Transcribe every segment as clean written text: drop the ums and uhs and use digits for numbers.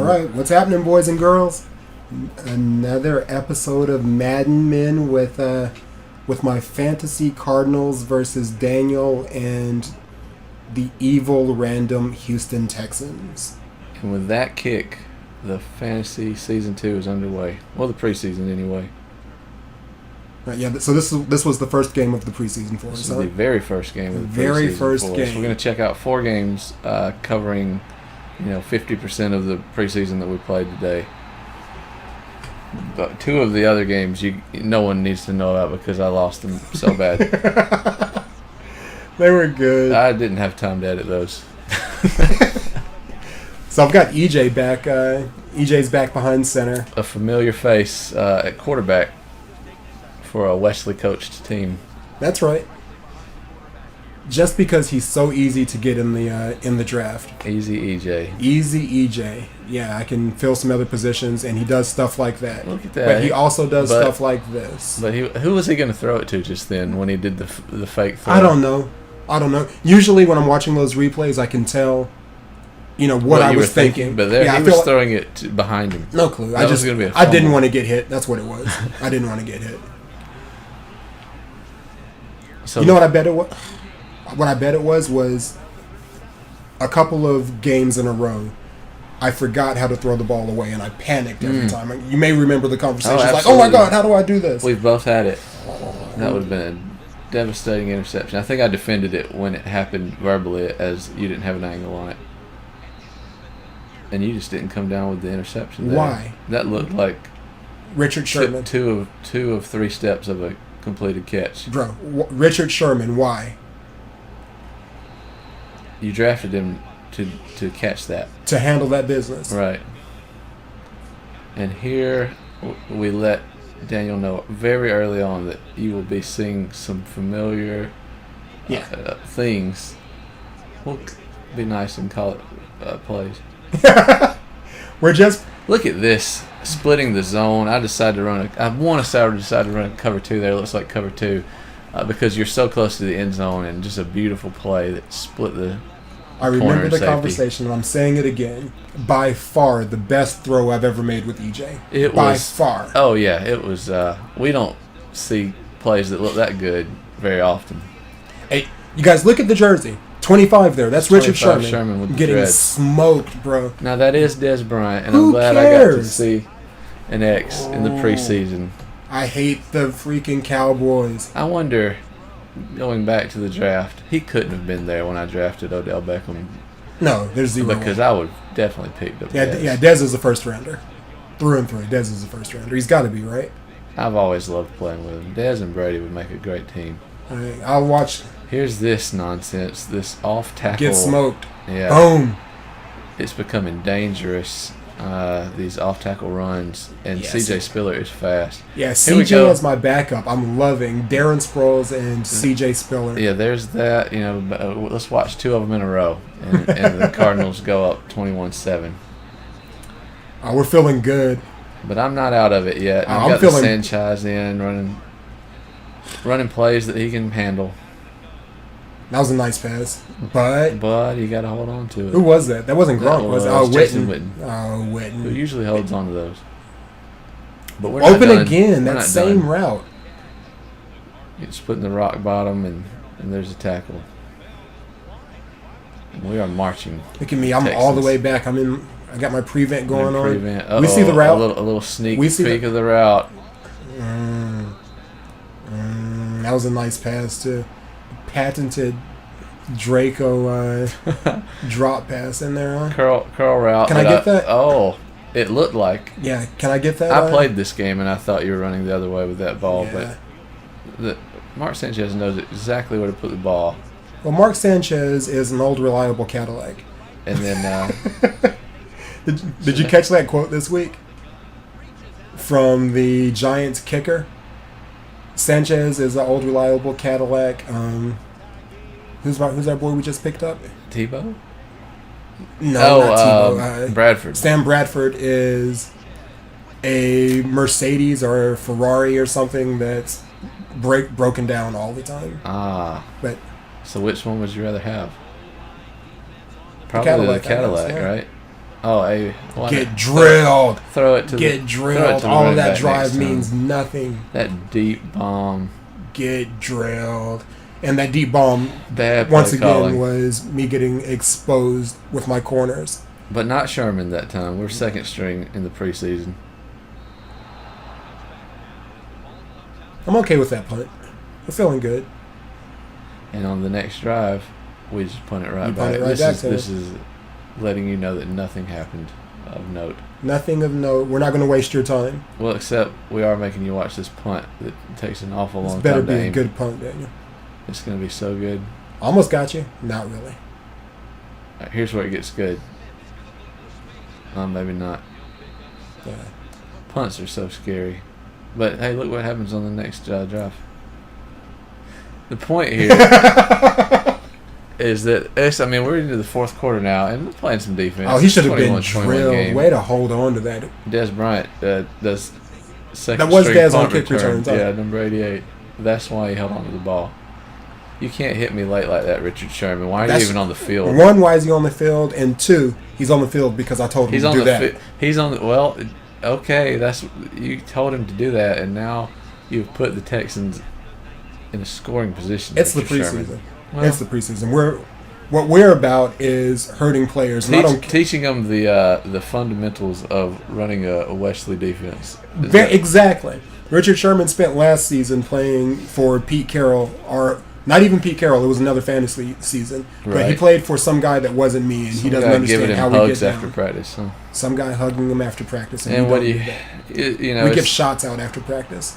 right, what's happening, boys and girls? Another episode of Madden Men with my fantasy Cardinals versus Daniel and the evil random Houston Texans. And with that kick, the fantasy season 2 is underway. Well, the preseason anyway. Right, yeah. So this was the first game of the preseason for us. This is the very first game of the preseason. Very first game. We're going to check out 4 games covering, 50% of the preseason that we played today. But 2 of the other games, no one needs to know about because I lost them so bad. They were good. I didn't have time to edit those. So I've got EJ back. EJ's back behind center. A familiar face at quarterback for a Wesley coached team. That's right. Just because he's so easy to get in the draft. Easy EJ. Easy EJ. Yeah, I can fill some other positions, and he does stuff like that. Look at that. But he also does stuff like this. But who was he going to throw it to just then when he did the fake throw? I don't know. Usually when I'm watching those replays, I can tell, what I was thinking. But he was throwing it behind him. No clue. That was going to be a fumble. I didn't want to get hit. That's what it was. I didn't want to get hit. So what I bet it was? What I bet it was a couple of games in a row. I forgot how to throw the ball away, and I panicked every time. You may remember the conversation. Like, oh my God, how do I do this? We've both had it. That would have been a devastating interception. I think I defended it when it happened verbally, as you didn't have an angle on it. And you just didn't come down with the interception there. Why? That looked like Richard Sherman. Two of 3 steps of a completed catch. Bro, Richard Sherman, why? You drafted him to catch that. To handle that business. Right. And here we let Daniel know very early on that you will be seeing some familiar things. We'll be nice and call it plays. We're just... Look at this. Splitting the zone. I want to decide to run cover 2 there. It looks like cover 2 because you're so close to the end zone, and just a beautiful play that split the I remember the conversation, and I'm saying it again. By far, the best throw I've ever made with EJ. By far. Oh, yeah. It was... we don't see plays that look that good very often. Hey, you guys, look at the jersey. 25 there. That's Richard Sherman with getting dreads. Smoked, bro. Now, that is Des Bryant, and Who I'm glad cares? I got to see an X in the preseason. I hate the freaking Cowboys. I wonder... Going back to the draft, he couldn't have been there when I drafted Odell Beckham. No, there's 0. Because I would definitely picked up Dez. Yeah, Dez is a first rounder. Through and through, Dez is a first rounder. He's got to be, right? I've always loved playing with him. Dez and Brady would make a great team. All right, I'll watch. Here's this nonsense, this off tackle. Get smoked. Yeah. Boom. It's becoming dangerous. These off-tackle runs, and CJ Spiller is fast. Yeah, CJ as my backup. I'm loving Darren Sproles and CJ Spiller. Yeah, there's that. Let's watch 2 of them in a row, and the Cardinals go up 21-7. We're feeling good. But I'm not out of it yet. I've got the Sanchez in running plays that he can handle. That was a nice pass, but you got to hold on to it. Who was that? That wasn't Gronk, was it? Oh, Witten. Oh, Witten. Who usually holds on to those. But we're open not done. Again. We're that same done. Route. It's putting the rock bottom, and there's a tackle. And we are marching. Look at me! I'm Texans. All the way back. I got my prevent going on. We see the route. A little sneak peek of the route. That was a nice pass too. Patented Draco drop pass in there. Huh? Curl route. Can I get that? Oh, it looked like. Yeah, can I get that? I played this game and I thought you were running the other way with that ball, but Mark Sanchez knows exactly where to put the ball. Well, Mark Sanchez is an old reliable Cadillac. And then, did you catch that quote this week from the Giants kicker? Sanchez is an old reliable Cadillac. Who's that boy we just picked up? Tebow? No, not Tebow. Bradford. Sam Bradford is a Mercedes or a Ferrari or something that's broken down all the time. But so which one would you rather have? Probably the Cadillac, right? Oh, hey. Get drilled. Throw it to Get drilled. All of that drive means nothing. That deep bomb. Get drilled. And that deep bomb, Bad once play again, calling. was me getting exposed with my corners. But not Sherman that time. We're second string in the preseason. I'm okay with that punt. We're feeling good. And on the next drive, we just punt it right back. This is letting you know that nothing happened of note. Nothing of note. We're not going to waste your time. Well, except we are making you watch this punt that takes an awful long time to to aim. Better be a good punt, Daniel. It's going to be so good. Almost got you. Not really. Right, here's where it gets good. Maybe not. Yeah. Punts are so scary. But, hey, look what happens on the next drive. The point here is that we're into the fourth quarter now, and we're playing some defense. Oh, he should have been drilled. Way to hold on to that. Des Bryant does second That was Des on kick kick returns. Yeah, number 88. That's why he held on to the ball. You can't hit me late like that, Richard Sherman. Why are you even on the field? One, why is he on the field? And two, he's on the field because I told him to do that. He's on the well, okay, you told him to do that, and now you've put the Texans in a scoring position. It's the preseason. It's the preseason. What we're about is hurting players. Teaching them the fundamentals of running a Wesley defense. Exactly. Richard Sherman spent last season playing for Pete Carroll, or not even Pete Carroll. It was another fantasy season, but he played for some guy that wasn't me, and he doesn't understand how we get down. After practice, huh? Some guy hugging him after practice, and what do you know? We give shots out after practice.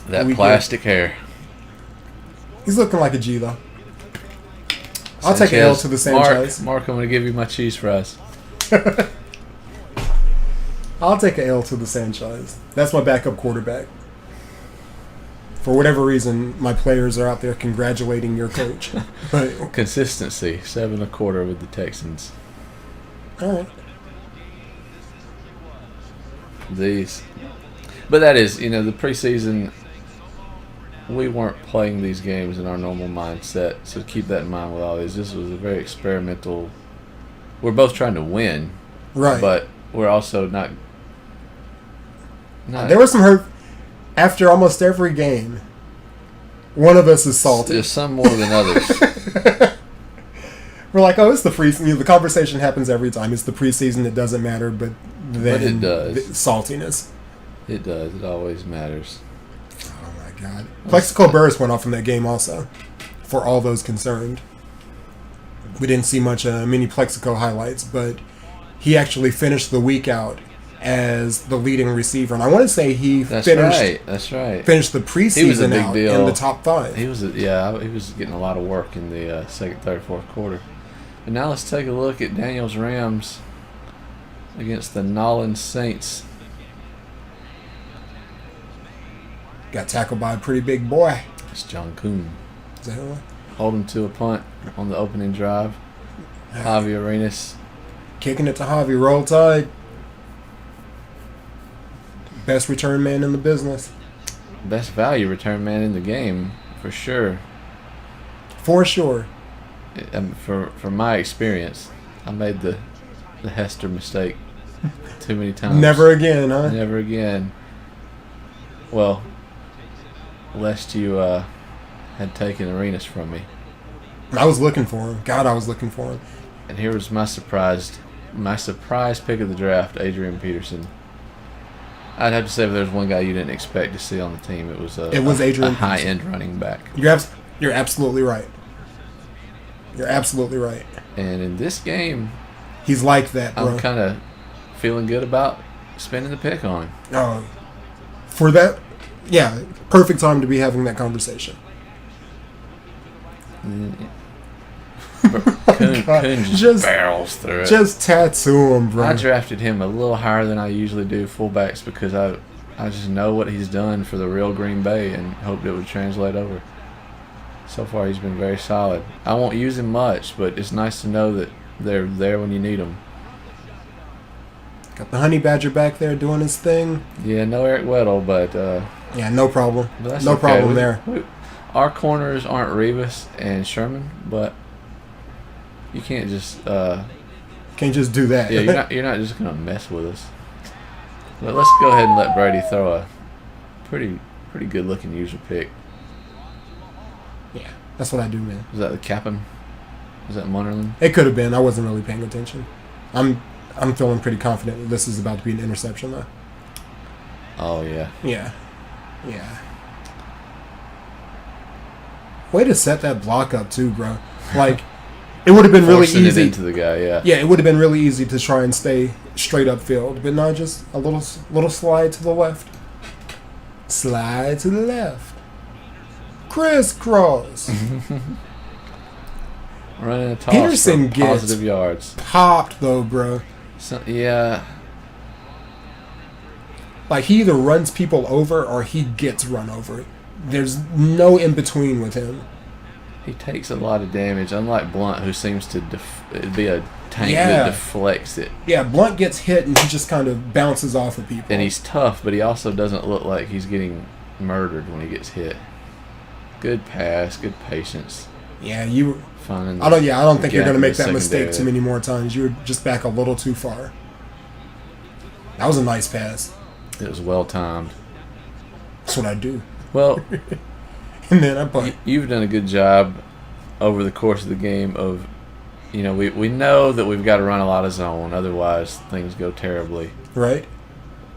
That plastic hair. He's looking like a G, though. I'll take an L to the Sanchez. Mark, I'm going to give you my cheese fries. I'll take an L to the Sanchez. That's my backup quarterback. For whatever reason, my players are out there congratulating your coach. But consistency, 7.25 with the Texans. All right. But that is, the preseason. We weren't playing these games in our normal mindset, so keep that in mind with all these. This was a very experimental. We're both trying to win, right? But we're also not. There was some hurt after almost every game. One of us is salty. There's some more than others. We're like, oh, it's the preseason. The conversation happens every time. It's the preseason. It doesn't matter, but then it does. Saltiness. It does. It always matters. God. Plexico Burris went off in that game also, for all those concerned. We didn't see many Plexico highlights, but he actually finished the week out as the leading receiver. And I want to say That's right. Finished the preseason out in the top 5. He was getting a lot of work in the second, third, fourth quarter. And now let's take a look at Daniel's Rams against the Nolan Saints. Got tackled by a pretty big boy. It's John Kuhn. Is that who? Hold him to a punt on the opening drive. Javi Arenas. Kicking it to Javi. Roll Tide. Best return man in the business. Best value return man in the game, for sure. For sure. From my experience, I made the Hester mistake too many times. Never again, huh? Never again. Well, lest you had taken Arenas from me. I was looking for him. God, I was looking for him. And here was my surprise pick of the draft, Adrian Peterson. I'd have to say if there's one guy you didn't expect to see on the team, it was Adrian, a high-end running back. You're absolutely right. You're absolutely right. And in this game, he's like that, bro. I'm kind of feeling good about spending the pick on him. For that, yeah, perfect time to be having that conversation. Kuhn just barrels through it. Just tattoo him, bro. I drafted him a little higher than I usually do fullbacks because I just know what he's done for the real Green Bay and hoped it would translate over. So far, he's been very solid. I won't use him much, but it's nice to know that they're there when you need them. Got the Honey Badger back there doing his thing. Yeah, no Eric Weddle, but... yeah, no problem. No okay. problem there. Our corners aren't Revis and Sherman, but You can't just Can't just do that. yeah, you're not just gonna mess with us. But let's go ahead and let Brady throw a pretty good looking user pick. Yeah, that's what I do, man. Was that the Cap'n? Was that Munnerlin? It could have been. I wasn't really paying attention. I'm feeling pretty confident that this is about to be an interception, though. Oh yeah. Yeah. Way to set that block up too, bro. Like, it would have been really Forcing easy it into the guy, yeah. Yeah, it would have been really easy to try and stay straight upfield, but not just a little slide to the left. Slide to the left. Crisscross. Running a toss Peterson for gets positive yards. Popped though, bro. So, yeah. Like, he either runs people over or he gets run over. There's no in between with him. He takes a lot of damage, unlike Blunt, who seems to be a tank that deflects it. Yeah, Blunt gets hit and he just kind of bounces off of people. And he's tough, but he also doesn't look like he's getting murdered when he gets hit. Good pass, good patience. Yeah, Finding I don't think you're going to make that secondary. mistake too many more times. You were just back a little too far. That was a nice pass. It was well timed. That's what I do. Well, And then I punt. you've done a good job over the course of the game of, we know that we've got to run a lot of zone, otherwise things go terribly. Right?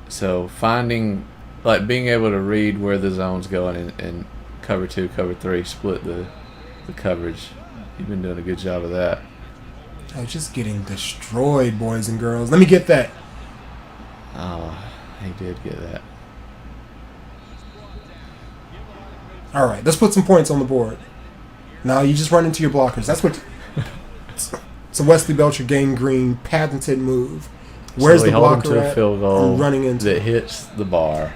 So finding, being able to read where the zone's going and cover 2, cover 3, split the coverage. You've been doing a good job of that. I'm just getting destroyed, boys and girls. Let me get that. Oh, he did get that. All right, let's put some points on the board. Now you just run into your blockers. That's what. It's a Wesley Belcher Gang Green patented move. Where's so we the hold him blocker to a at? field goal I'm running into that hits the bar.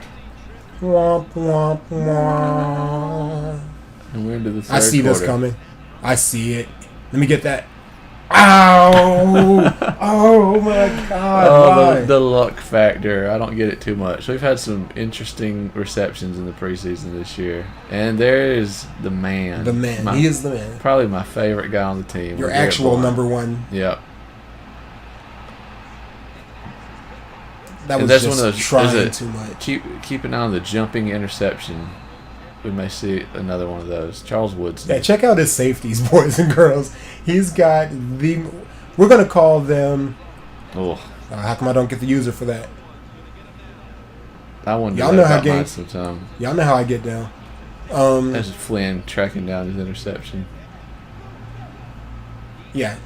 Womp, womp, womp. And we're into the third I see quarter. this coming. I see it. Let me get that. Ow! Oh my God! Oh, why? the luck factor. I don't get it too much. We've had some interesting receptions in the preseason this year. And there is the man. The man. He is the man. Probably my favorite guy on the team. Your actual number one. Yep. That And was that's just one of those, trying too much. Keep an eye on the jumping interception. We may see another one of those. Charles Woodson. Yeah, check out his safeties, boys and girls. He's got the. We're gonna call them. Oh, How come I don't get the user for that? I wonder Y'all know how about mine games. sometime. Y'all know how I get down. That's Flynn tracking down his interception. Yeah.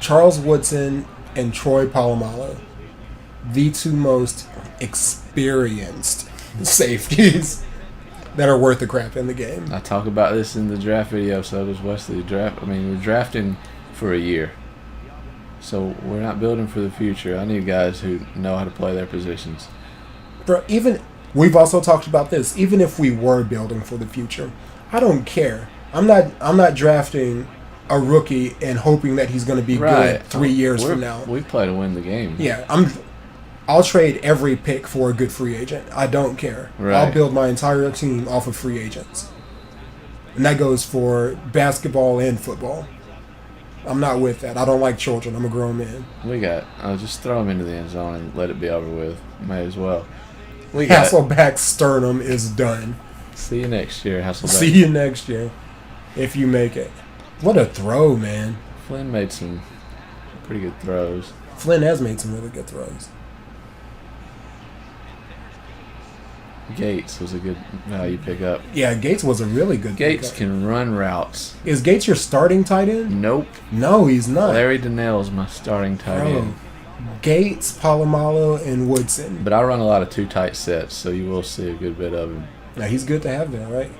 Charles Woodson and Troy Polamalu, the two most experienced safeties that are worth the crap in the game. I talk about this in the draft video, so does Wesley. We're drafting for a year. So we're not building for the future. I need guys who know how to play their positions. Bro, we've also talked about this. Even if we were building for the future, I don't care. I'm not drafting a rookie and hoping that he's going to be good 3 years from now. We play to win the game. Yeah, I'll trade every pick for a good free agent. I don't care. Right. I'll build my entire team off of free agents. And that goes for basketball and football. I'm not with that. I don't like children. I'm a grown man. I'll just throw him into the end zone and let it be over with. May as well. We got Hasselback's sternum is done. See you next year, Hasselback. See you next year, if you make it. What a throw, man. Flynn made some pretty good throws. Flynn has made some really good throws. Gates was a good value pickup. Yeah, Gates was a really good Gates pickup. can run routes. Is Gates your starting tight end? Nope. No, he's not. Larry Donnell's my starting tight end. Gates, Polamalu, and Woodson. But I run a lot of 2 tight sets, so you will see a good bit of him. Now, he's good to have there, right?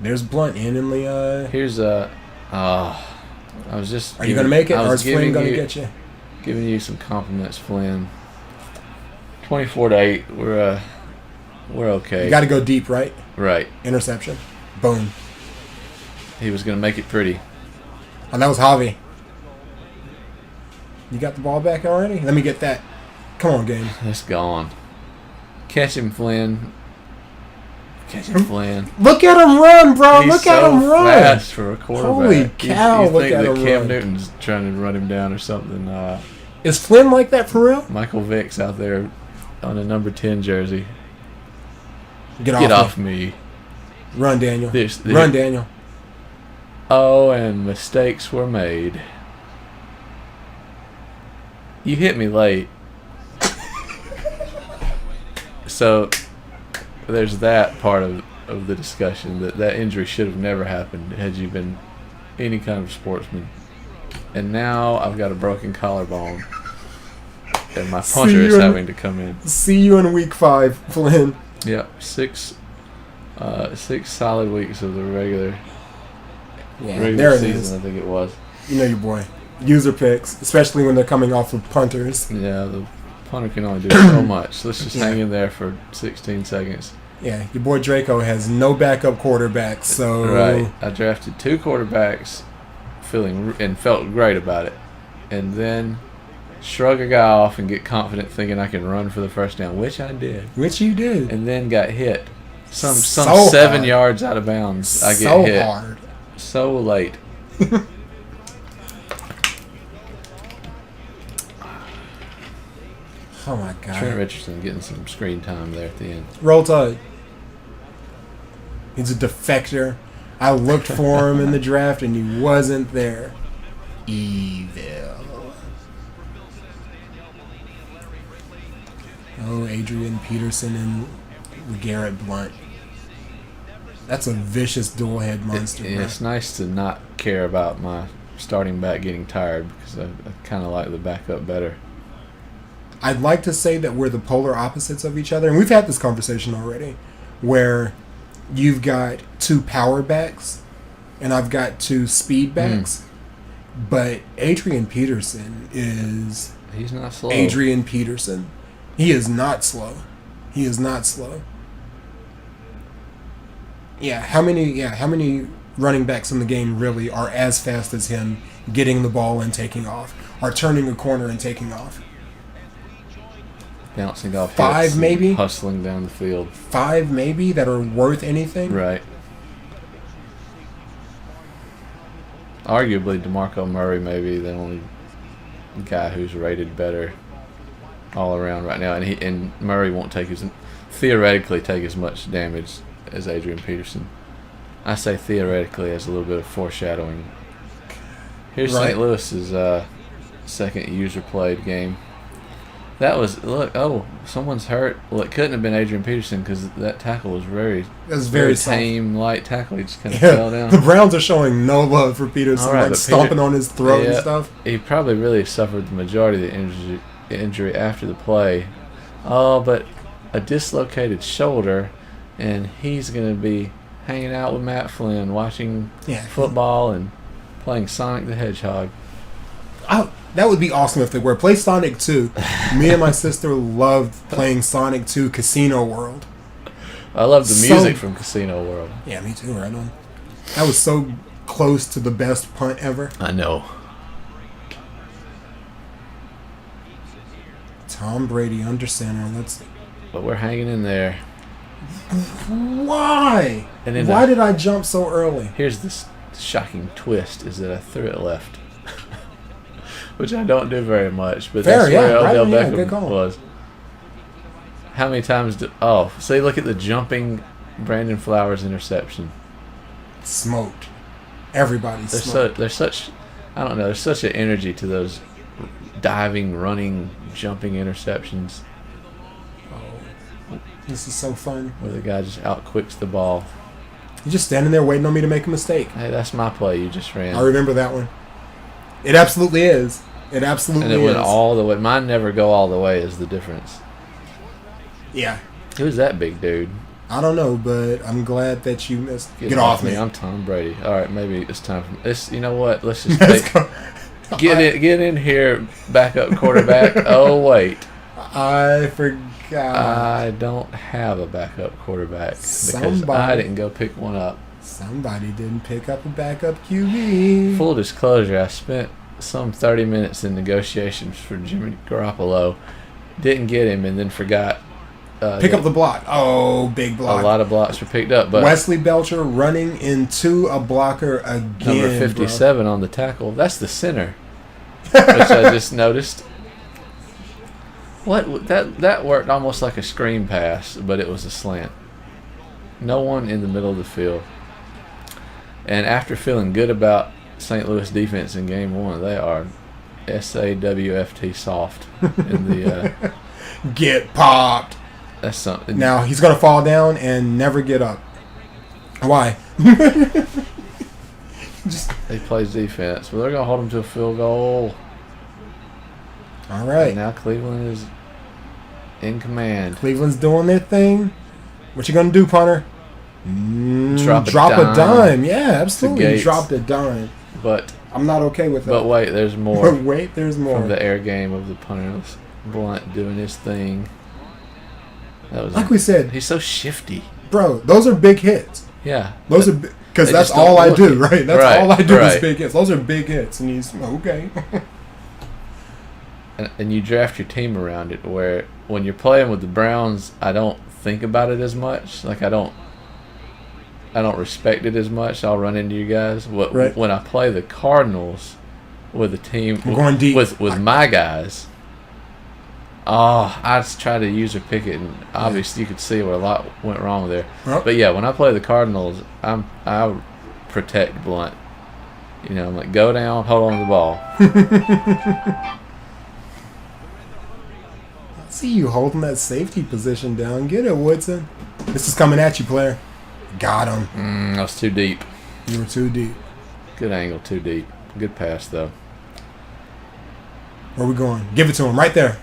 There's Blunt in the... Here's I was just... Are you going to make it, or is Flynn going to get you? Giving you some compliments, Flynn. 24-8. We're okay. You got to go deep, right? Right. Interception. Boom. He was going to make it pretty. And that was Javi. You got the ball back already? Let me get that. Come on, game. It's gone. Catch him, Flynn. Catch it, Flynn. Look at him run, bro. He's Look at him run. Fast for a quarterback. Holy cow, You look think at that him Cam run. Newton's trying to run him down or something. Is Flynn like that for real? Michael Vick's out there on a number 10 jersey. Get off me. Run, Daniel. This- Run, Daniel. Oh, and mistakes were made. You hit me late. So there's that part of the discussion, that injury should have never happened had you been any kind of sportsman. And now I've got a broken collarbone, and my punter is having to come in. See you in week 5, Flynn. Yep, 6 solid weeks of the regular there it season, is. I think it was. You know your boy. User picks, especially when they're coming off of punters. Yeah, the punter can only do so much. Let's just hang in there for 16 seconds. Yeah, your boy Draco has no backup quarterback, so... Right. I drafted 2 quarterbacks felt great about it. And then shrug a guy off and get confident thinking I can run for the first down, which I did. Which you did. And then got hit. Some So 7 hard. yards out of bounds. I get so hit. hard. So late. Oh my god. Trent Richardson getting some screen time there at the end. Roll Tide. He's a defector. I looked for him in the draft and he wasn't there. Evil. Oh, Adrian Peterson and Garrett Blunt. That's a vicious dual head monster. It's nice to not care about my starting back getting tired because I kind of like the backup better. I'd like to say that we're the polar opposites of each other, and we've had this conversation already, where you've got 2 power backs and I've got 2 speed backs, but Adrian Peterson is... He's not slow. Adrian Peterson. He is not slow. He is not slow. How many running backs in the game really are as fast as him getting the ball and taking off, or turning a corner and taking off? Bouncing off 5 hits and maybe? hustling down the field. 5 maybe that are worth anything? Right. Arguably, DeMarco Murray may be the only guy who's rated better all around right now, and Murray won't theoretically take as much damage as Adrian Peterson. I say theoretically as a little bit of foreshadowing. Here's Right. St. Louis's second user played game. That was someone's hurt. Well, it couldn't have been Adrian Peterson because that tackle was very soft. tame, light tackle. He just kind of fell down. The Browns are showing no love for Peterson, All right, like but stomping on his throat and stuff. He probably really suffered the majority of the injury after the play. Oh, but a dislocated shoulder, and he's going to be hanging out with Matt Flynn, watching football and playing Sonic the Hedgehog. That would be awesome if they were. Play Sonic 2. Me and my sister loved playing Sonic 2 Casino World. I love the music from Casino World. Yeah, me too, right on. That was so close to the best punt ever. I know. Tom Brady under center. But we're hanging in there. Why? And Why did I jump so early? Here's this shocking twist: is that I threw it left, which I don't do very much. But that's where Odell Beckham was. How many times see, look at the jumping Brandon Flowers interception. Smoked. Everybody's smoked. There's such an energy to those diving, running, jumping interceptions. This is so fun. Where the guy just outquicks the ball. You're just standing there waiting on me to make a mistake. Hey, that's my play you just ran. I remember that one. It absolutely is. It absolutely is. And it went all the way. Mine never go all the way is the difference. Yeah. Who's that big dude? I don't know, but I'm glad that you missed. Get off me. I'm Tom Brady. All right, maybe it's time for this. You know what? Let's just get in here, backup quarterback. Oh wait, I forgot. I don't have a backup quarterback because I didn't go pick one up. Somebody didn't pick up a backup QB. Full disclosure: I spent some 30 minutes in negotiations for Jimmy Garoppolo. Didn't get him, and then forgot Pick up the block. Oh, big block. A lot of blocks were picked up. But Wesley Belcher running into a blocker again. Number 57 on the tackle. That's the center, which I just noticed. What that worked almost like a screen pass, but it was a slant. No one in the middle of the field. And after feeling good about St. Louis defense in Game 1, they are SAWFT soft in the. Get popped. That's something. Now he's gonna fall down and never get up. Why? He plays defense, but they're gonna hold him to a field goal. All right. And now Cleveland is in command. Cleveland's doing their thing. What you gonna do, punter? Drop a dime. Yeah, absolutely. Gates. Dropped a dime. But I'm not okay with that. But wait, there's more. Wait, there's more. From the air game of the punter. Blunt doing his thing. That was like we said. He's so shifty. Bro, those are big hits. Yeah. Those are because that's all I do, right? That's all I do is big hits. Those are big hits, and he's okay. And you draft your team around it. Where when you're playing with the Browns, I don't think about it as much. Like I don't respect it as much. I'll run into you guys. When I play the Cardinals with a team, we're going deep with my guys. Oh, I just tried to user pick it, and obviously you could see where a lot went wrong there. Yep. But yeah, when I play the Cardinals, I protect Blunt. You know, I'm like, go down, hold on to the ball. I see you holding that safety position down. Get it, Woodson. This is coming at you, player. Got him. That was too deep. You were too deep. Good angle, too deep. Good pass, though. Where we going? Give it to him right there.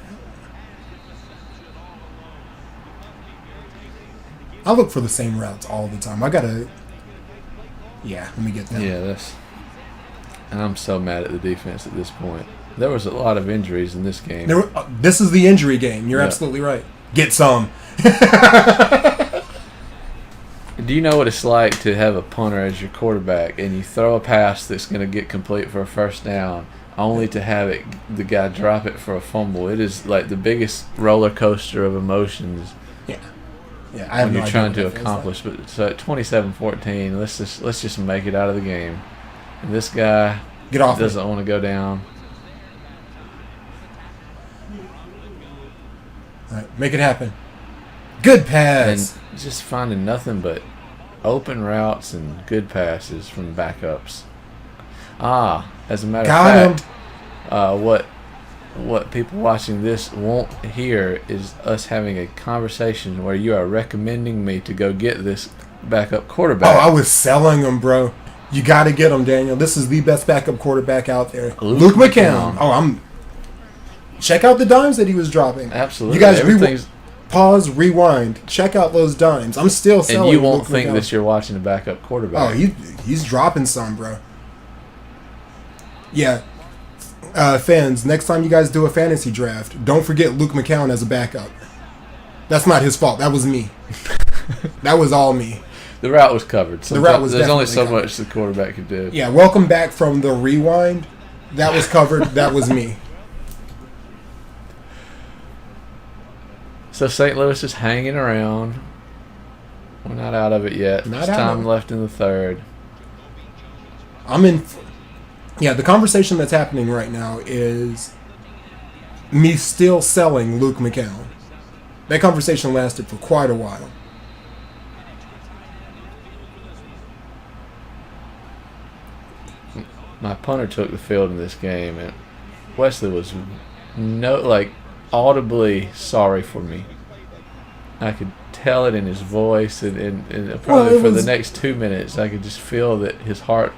I look for the same routes all the time. I gotta. Yeah, let me get that. Yeah, and I'm so mad at the defense at this point. There was a lot of injuries in this game. This is the injury game. You're absolutely right. Get some. Do you know what it's like to have a punter as your quarterback and you throw a pass that's going to get complete for a first down, only to have the guy drop it for a fumble? It is like the biggest roller coaster of emotions. Yeah, I have when no you're idea trying what to accomplish. But so at 27-14, let's just make it out of the game. And this guy doesn't want to go down. All right, make it happen. Good pass. And just finding nothing but open routes and good passes from backups. As a matter of fact, what people watching this won't hear is us having a conversation where you are recommending me to go get this backup quarterback. Oh, I was selling him, bro. You got to get him, Daniel. This is the best backup quarterback out there. Luke McCown. Oh, check out the dimes that he was dropping. Absolutely. You guys, pause, rewind. Check out those dimes. I'm still selling. And you won't Luke think McCown. that you're watching a backup quarterback. Oh, he's dropping some, bro. Yeah. Fans, next time you guys do a fantasy draft, don't forget Luke McCown as a backup. That's not his fault. That was me. That was all me. The route was covered. There's only so covered. much the quarterback could do. Yeah, welcome back from the rewind. That was covered. That was me. So St. Louis is hanging around. We're not out of it yet. There's time left in the third. Yeah, the conversation that's happening right now is me still selling Luke McCown. That conversation lasted for quite a while. My punter took the field in this game, and Wesley was audibly sorry for me. I could tell it in his voice, and probably for the next 2 minutes, I could just feel that his heart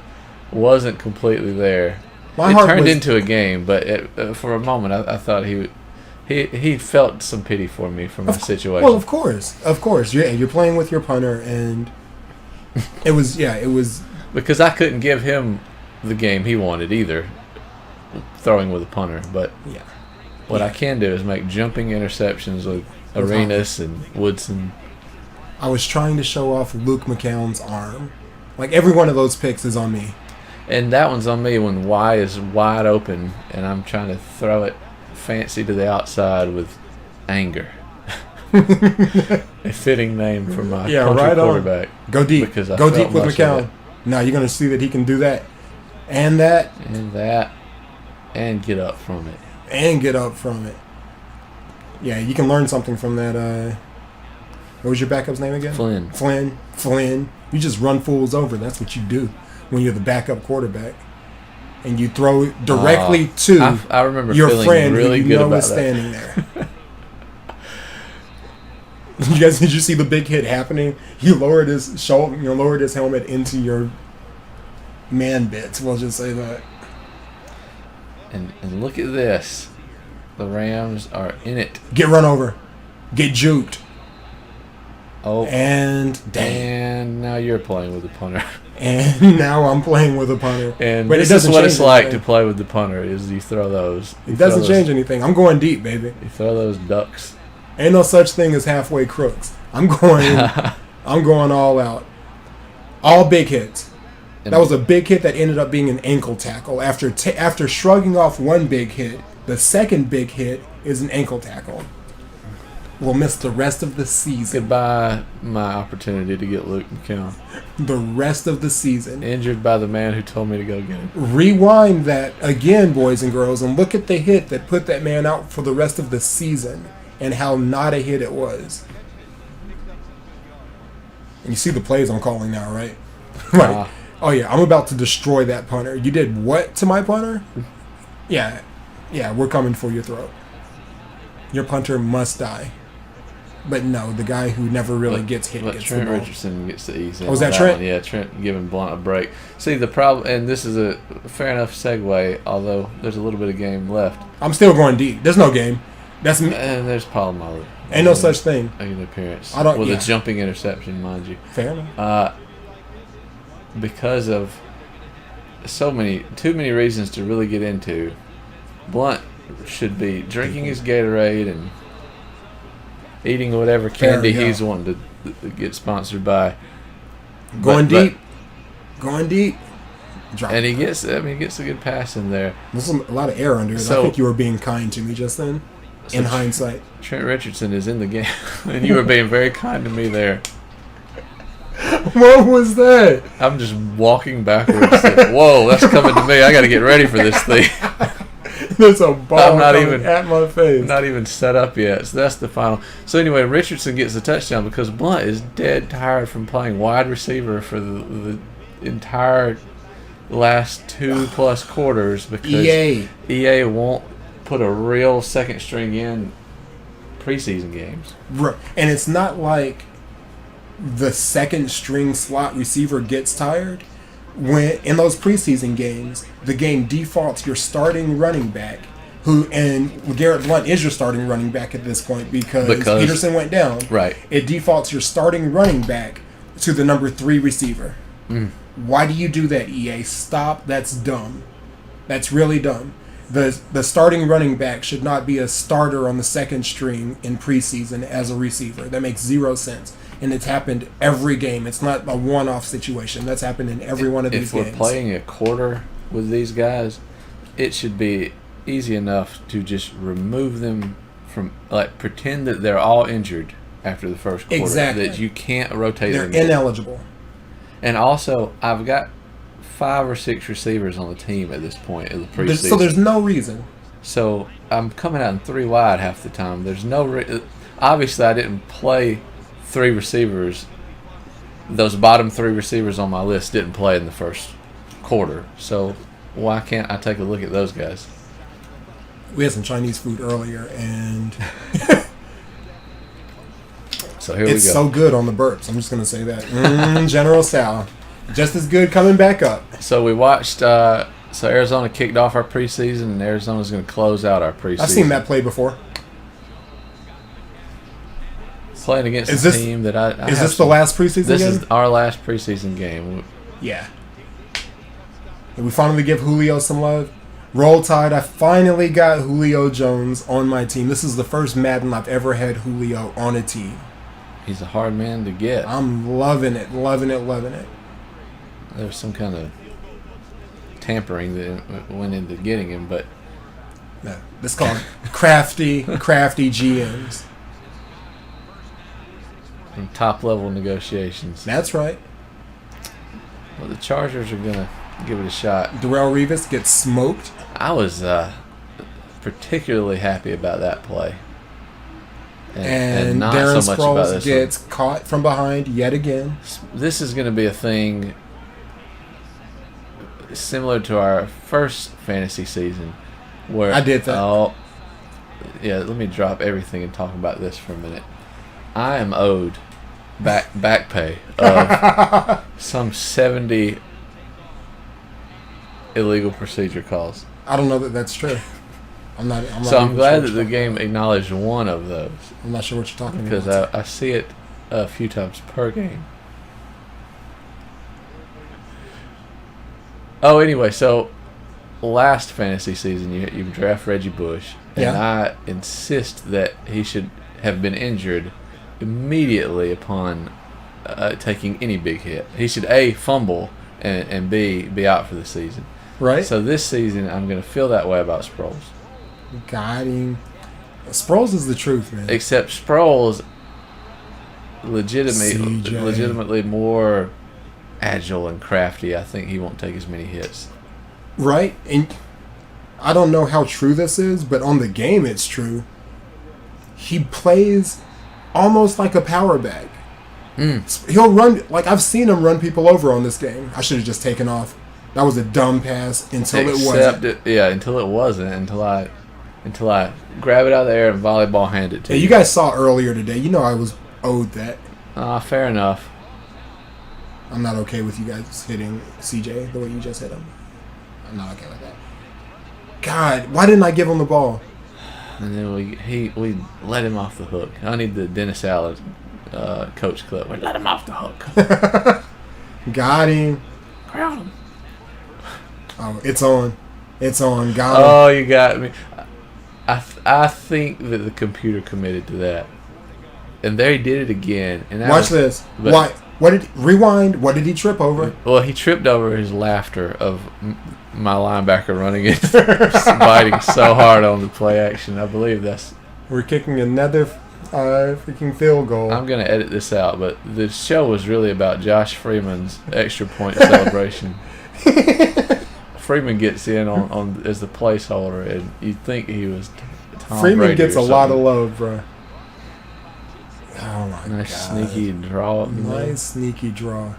wasn't completely there. It turned into a game, but for a moment, I thought he felt some pity for me for my situation. Well, of course, you're playing with your punter, and it was because I couldn't give him the game he wanted either, throwing with a punter. But what I can do is make jumping interceptions with Arenas and Woodson. I was trying to show off Luke McCown's arm. Like, every one of those picks is on me. And that one's on me when Y is wide open and I'm trying to throw it fancy to the outside with anger. A fitting name for my country quarterback. Go deep. Because I Go felt deep with much of McCown. it. Now you're going to see that he can do that. And that. And that. And get up from it. And get up from it. Yeah, you can learn something from that. What was your backup's name again? Flynn. You just run fools over. That's what you do when you're the backup quarterback. And you throw it directly to I remember your feeling friend really who good about is standing there. Did you see the big hit happening? He lowered his shoulder, lowered his helmet into your man bits. We'll just say that. And look at this. The Rams are in it. Get run over. Get juked. Oh. And now you're playing with the punter. And now I'm playing with a punter. And but this is what it's like to play with the punter, is you throw those. It doesn't change anything. I'm going deep, baby. You throw those ducks. Ain't no such thing as halfway crooks. I'm going all out. All big hits. That was a big hit that ended up being an ankle tackle. After shrugging off one big hit, the second big hit is an ankle tackle. We'll miss the rest of the season. Goodbye, my opportunity to get Luke McCown. The rest of the season. Injured by the man who told me to go get him. Rewind that again, boys and girls, and look at the hit that put that man out for the rest of the season and how not a hit it was. And you see the plays I'm calling now, right? Right. Oh, yeah, I'm about to destroy that punter. You did what to my punter? Yeah, we're coming for your throat. Your punter must die. But no, the guy who never really gets hit gets Trent the ball. Richardson gets the ease. Was that Trent? One. Yeah, Trent giving Blunt a break. See, the problem, and this is a fair enough segue, although there's a little bit of game left. I'm still going deep. There's no game. And there's Palomalo. Ain't no such thing. An appearance. With a jumping interception, mind you. Fair enough. Because of too many reasons to really get into, Blunt should be drinking his Gatorade and eating whatever candy he's wanting to get sponsored by. Going deep. And he gets a good pass in there. There's a lot of air under it. I think you were being kind to me just then, in hindsight. Trent Richardson is in the game, and you were being very kind to me there. What was that? I'm just walking backwards. Whoa, that's coming to me. I got to get ready for this thing. There's a ball coming at my face. Not even set up yet. So that's the final. So anyway, Richardson gets the touchdown because Blunt is dead tired from playing wide receiver for the entire last 2+ quarters because EA won't put a real second string in preseason games. And it's not like the second string slot receiver gets tired. When in those preseason games, the game defaults your starting running back, and Garrett Blunt is your starting running back at this point because Peterson went down. Right. It defaults your starting running back to the number 3 receiver. Why do you do that, EA? Stop. That's dumb. That's really dumb. The starting running back should not be a starter on the second string in preseason as a receiver. That makes zero sense. And it's happened every game. It's not a one-off situation. That's happened in every one of these games. If we're playing a quarter with these guys, it should be easy enough to just remove them from, pretend that they're all injured after the first quarter. Exactly. That you can't rotate them. They're ineligible. And also, I've got 5 or 6 receivers on the team at this point in the preseason. So there's no reason. So I'm coming out in 3 wide half the time. There's no obviously, I didn't play 3 receivers. Those bottom 3 receivers on my list didn't play in the first quarter. So why can't I take a look at those guys? We had some Chinese food earlier, and so here we go. It's so good on the burps. I'm just going to say that. General Sal. Just as good coming back up. So we watched, so Arizona kicked off our preseason, and Arizona's going to close out our preseason. I've seen that play before. Playing against a team that I is this the last preseason game? This is our last preseason game. Yeah. And we finally give Julio some love. Roll Tide, I finally got Julio Jones on my team. This is the first Madden I've ever had Julio on a team. He's a hard man to get. I'm loving it. There's some kind of tampering that went into getting him, but no, it's called crafty GMs. from top-level negotiations. That's right. Well, the Chargers are going to give it a shot. Darrelle Revis gets smoked. I was particularly happy about that play. And not Darren so much about Sproles this gets caught from behind yet again. This is going to be a thing similar to our first fantasy season, where I did that. Oh, yeah. Let me drop everything and talk about this for a minute. I am owed back pay of some 70 illegal procedure calls. I don't know that that's true. I'm not I'm glad that the game acknowledged one of those. I'm not sure what you're talking because about. I see it a few times per game. Oh, anyway, so last fantasy season you draft Reggie Bush, and I insist that he should have been injured immediately upon taking any big hit. He should A, fumble, and B, be out for the season. Right. So this season I'm going to feel that way about Sproles. Got him. Sproles is the truth, man. Except Sproles legitimately more agile and crafty. I think he won't take as many hits. Right? And I don't know how true this is, but on the game it's true. He plays almost like a power back. He'll run, like I've seen him run people over on this game. I should have just taken off. That was a dumb pass until it wasn't. Until it wasn't. Until I grab it out of the air and volleyball hand it to you. You guys saw earlier today. You know I was owed that. Fair enough. I'm not okay with you guys hitting CJ the way you just hit him. I'm not okay with that. God, why didn't I give him the ball? And then we let him off the hook. I need the Dennis Allen coach clip. We let him off the hook. Got him. Ground him. Oh, it's on. It's on. Got him. Oh, you got me. I think that the computer committed to that, and there he did it again. And watch this. Why? Rewind? What did he trip over? Well, he tripped over his laughter of my linebacker running in, biting so hard on the play action. I believe we're kicking another freaking field goal. I'm gonna edit this out, but the show was really about Josh Freeman's extra point celebration. Freeman gets in on as the placeholder, and you'd think he was Tom Freeman Brady gets or a lot of love, bro. Oh my nice God. Sneaky draw. Nice sneaky draw.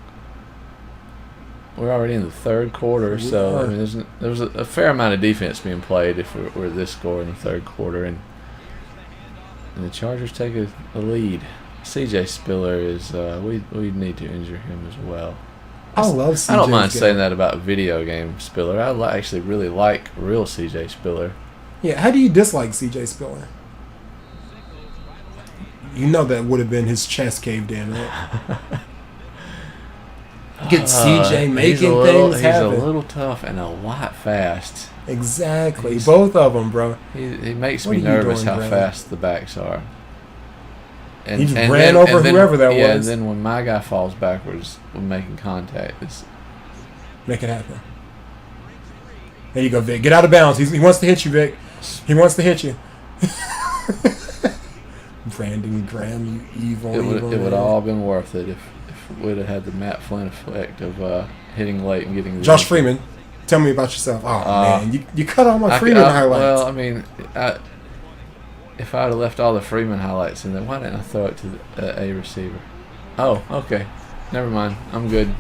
We're already in the third quarter, so I mean, there was a fair amount of defense being played if we're this score in the third quarter, and the Chargers take a lead. CJ Spiller is we need to injure him as well. I love CJ. I don't mind saying that about video game Spiller. I actually really like real CJ Spiller. Yeah, how do you dislike CJ Spiller? You know that would have been his chest caved in, right? Get CJ making things happen. He's a little tough and a lot fast. Exactly. Both of them, bro. He makes me nervous how fast the backs are. And, he just ran over whoever that was. Yeah, and then when my guy falls backwards when making contact, it's... Make it happen. There you go, Vic. Get out of bounds. He wants to hit you, Vic. He wants to hit you. Brandon Graham, you evil. It would all have been worth it if we'd have had the Matt Flynn effect of hitting late and getting... Josh Freeman, tell me about yourself. Oh, man. You cut all my Freeman highlights. Well, I mean... If I would have left all the Freeman highlights in there, why didn't I throw it to a receiver? Oh, okay. Never mind. I'm good.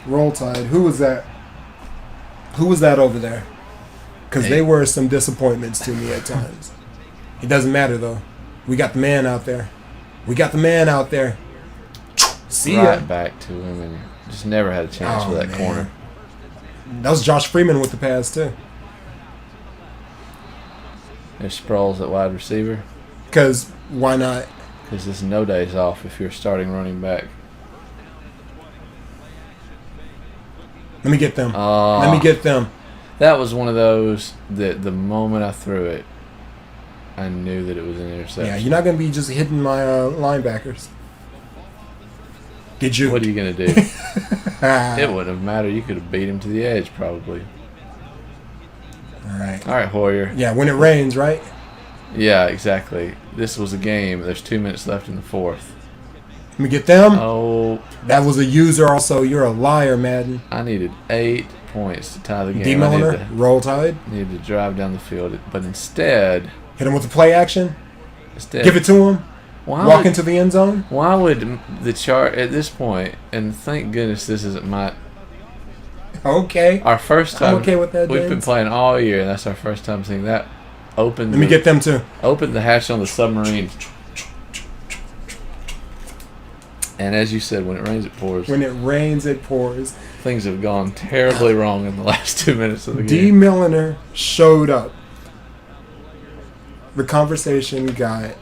Roll Tide. Who was that? Who was that over there? Because they were some disappointments to me at times. It doesn't matter, though. We got the man out there. See ya. Right back to him and just never had a chance for that corner. That was Josh Freeman with the pass, too. There's Sproles at wide receiver. Because why not? Because there's no days off if you're starting running back. Let me get them. That was one of those that the moment I threw it, I knew that it was an interception. Yeah, you're not going to be just hitting my linebackers. Get you. What are you going to do? It wouldn't have mattered. You could have beat him to the edge probably. All right, Hoyer. Yeah, when it rains, right? Yeah, exactly. This was a game. There's 2 minutes left in the fourth. Let me get them. Oh, That was a user also. You're a liar, Madden. I needed 8 points to tie the game. D. Milliner, roll tide. Needed to drive down the field, but instead... Hit him with the play action. Give it to him. Walk into the end zone. Why would the chart at this point, and thank goodness this isn't Okay. our first time. I'm okay with that, We've been James. playing all year, and that's our first time seeing that. Let me get them too. Open the hatch on the submarine. And as you said, when it rains, it pours. When it rains, it pours. Things have gone terribly wrong in the last 2 minutes of the D. game. Milliner showed up. The conversation got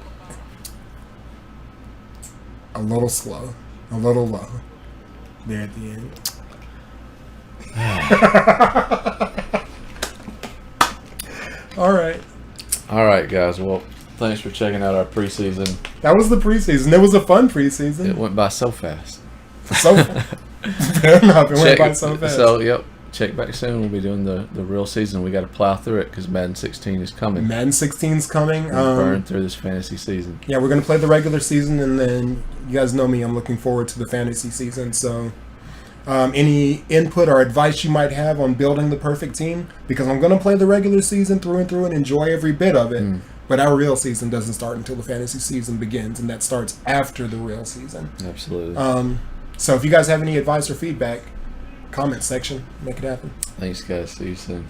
a little slow, a little low there at the end. All right. All right, guys. Well, thanks for checking out our preseason. That was the preseason. It was a fun preseason. It went by so fast. So fair enough. It went by so fast. So, yep. Check back soon. We'll be doing the real season. We got to plow through it because Madden 16 is coming. Madden 16's coming. Burn through this fantasy season. Yeah, we're going to play the regular season, and then you guys know me. I'm looking forward to the fantasy season. So any input or advice you might have on building the perfect team, because I'm going to play the regular season through and through and enjoy every bit of it. But our real season doesn't start until the fantasy season begins, and that starts after the real season. Absolutely. So if you guys have any advice or feedback, comment section, make it happen. Thanks, guys. See you soon.